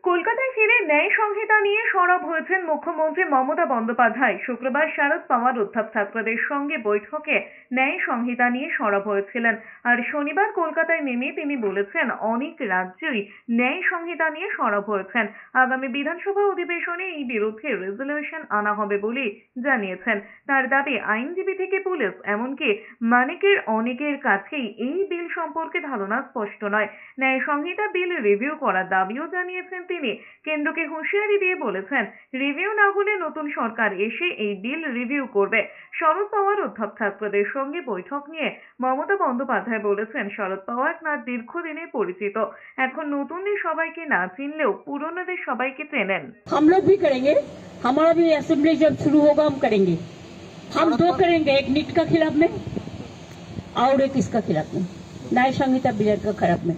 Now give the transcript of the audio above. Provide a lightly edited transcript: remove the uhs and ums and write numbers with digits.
কলকাতায় ফিরে ন্যায় সংহিতা নিয়ে সরব হয়েছেন মুখ্যমন্ত্রী মমতা বন্দ্যোপাধ্যায়। শুক্রবার শারদ পাওয়ার উত্থাপ ছাত্রদের সঙ্গে বৈঠকে ন্যায় সংহিতা নিয়ে সরব হয়েছিলেন। আর শনিবার কলকাতায় নেমে তিনি বলেছেন, অনেক রাজ্যই ন্যায় সংহিতা নিয়ে সরব হয়েছেন। আগামী বিধানসভা অধিবেশনে এই বিরুদ্ধে রেজলিউশন আনা হবে বলে জানিয়েছেন। তার দাবি, আইনজীবী থেকে পুলিশ এমনকি অনেকের কাছেই এই বিল সম্পর্কে ধারণা স্পষ্ট নয়। ন্যায় সংহিতা বিল রিভিউ করার দাবিও জানিয়েছেন তিনি। কেন্দ্রকে হুঁশিয়ারি দিয়ে বলেছেন, রিভিউ না হলে নতুন সরকার এসে এই বিল রিভিউ করবে। শরদ পাওয়ার উত্থাপ ছাত্রদের সঙ্গে বৈঠক নিয়ে মমতা বন্দ্যোপাধ্যায় বলেছেন, শরদ পাওয়ার তাঁর দীর্ঘদিনের পরিচিত। এখন নতুনদের সবাইকে না চিনলেও পুরনোদের সবাইকে চেনেন। हम लोग भी करेंगे, हमारा भी असेंबली जब शुरू होगा हम करेंगे। हम दो करेंगे, एक नीट का खिलाफ में और एक इसका खिलाफ में, न्याय संहिता बिल का खिलाफ में।